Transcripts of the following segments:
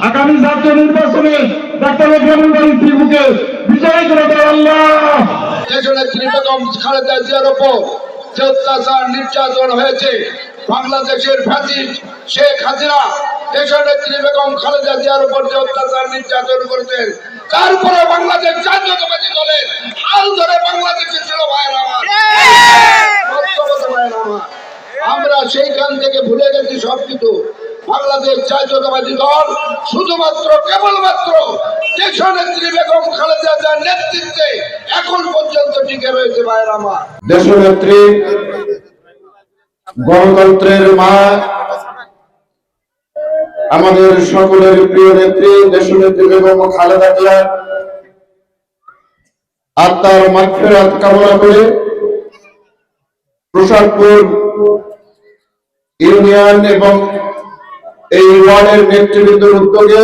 আগামী জাতীয় নির্বাচনে ডাক্তার ত্রিভুকে বিজয় করে দেয় আল্লাহ। দেশনেত্রী বেগম খালেদা জিয়ার উপর যে অত্যাচার নির্যাতন হয়েছে, বাংলাদেশের ফ্যাসিস্ট শেখ হাসিনা দেশনেত্রী বেগম খালেদা জিয়ার উপর যে অত্যাচার নির্যাতন করেছেন, তারপরে বাংলাদেশ জাতীয়তাবাদী দলের হাল ধরে বাংলাদেশের ছিল ভাইয়েরা আমার, আমরা সেইখান থেকে ভুলে গেছি সবকিছু। বাংলাদেশ জাতীয়তাবাদী দল শুধুমাত্র কেবলমাত্র দেশনেত্রী বেগম খালেদা জিয়ার নেতৃত্বে এখন পর্যন্ত টিকে রয়েছে ভাইয়েরা আমার। দেশনেত্রী গণতন্ত্রের মা, আমাদের সকলের প্রিয় নেত্রী দেশনেত্রী বেগম খালেদা জিয়া আত্মার মাগফিরাত কামনা করে প্রসাদপুর ইউনিয়ন এবং এই ওয়ার্ডের নেতৃবৃন্দের উদ্যোগে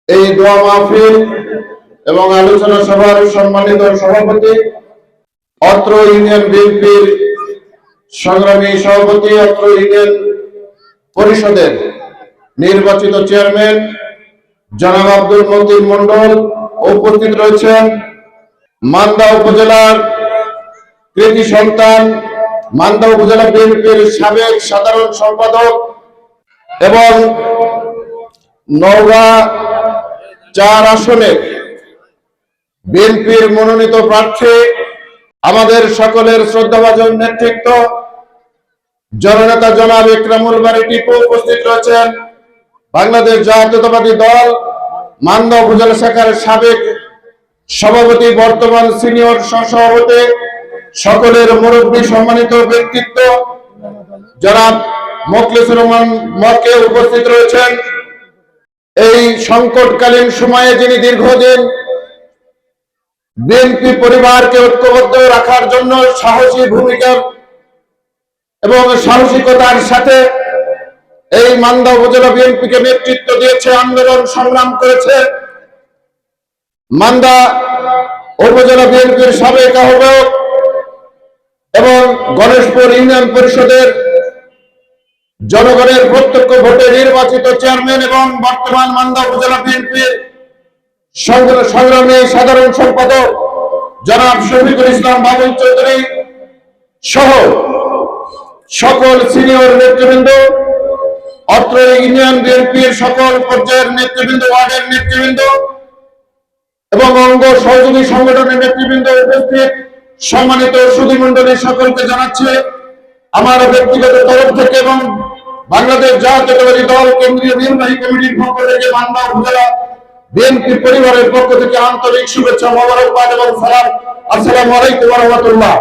এই দোয়া মাহফিল এবং আলোচনা সভার সম্মানিত সভাপতি, অত্র ইউনিয়ন বিএনপির সংগ্রামী সভাপতি, অত্র ইউনিয়ন পরিষদের নির্বাচিত চেয়ারম্যান জনাব আব্দুল মতিন মন্ডল উপস্থিত রয়েছেন, মান্দা উপজেলার কৃতি সন্তান, মান্দা উপজেলা বিএনপির সাবেক সাধারণ সম্পাদক এবং নওগাঁ ৪ আসনে বিএনপির মনোনীত প্রার্থী, আমাদের সকলের শ্রদ্ধাভাজন নেতৃত্ব জননেতা জনাব ইকরামুল বারী টিপু উপস্থিত রয়েছেন, বাংলাদেশ জাতীয়তাবাদী দল মান্দা উপজেলা শাখার সাবেক সভাপতি, বর্তমান সিনিয়র সহসভাপতি, সকলের মুরব্বী সম্মানিত ব্যক্তিত্ব জনাব মোখলেসুর রহমান মকে উপস্থিত রয়েছেন। এই সংকটকালীন সময়ে যিনি দীর্ঘদিন বিএনপি পরিবারকে ঐক্যবদ্ধ রাখার জন্য সাহসী ভূমিকা এবং সাহসিকতার সাথে এই মান্দা উপজেলা বিএনপিকে নেতৃত্ব দিয়েছে, আন্দোলন সংগ্রাম করেছে, মান্দা উপজেলা বিএনপির সাবেক আহ্বায়ক এবং গণেশপুর ইউনিয়ন পরিষদের জনগণের প্রত্যক্ষ ভোটে নির্বাচিত চেয়ারম্যান এবং বর্তমান মান্দা উপজেলা বিএনপির সংগ্রামী সাধারণ সম্পাদক জনাব শফিকুল ইসলাম বাবুল চৌধুরী সহ সকল সিনিয়র নেতৃবৃন্দ, অত্র ইউনিয়ন বিএনপির সকল পর্যায়ের নেতৃবৃন্দ, ওয়ার্ডের নেতৃবৃন্দ এবং অঙ্গ সহযোগী সংগঠনের নেতৃবৃন্দ উপস্থিত সম্মানিত সুধীমণ্ডলী, সকলকে জানাচ্ছে আমার ব্যক্তিগত তরফ থেকে এবং বাংলাদেশ জাতীয়তাবাদী দল কেন্দ্রীয় নির্বাহী কমিটির পক্ষ থেকে মান্দা উপজেলা বিএনপি পরিবারের পক্ষ থেকে আন্তরিক শুভেচ্ছা, মোবারকবাদ এবং সালাম। আসসালামু আলাইকুম ওয়া রাহমাতুল্লাহ।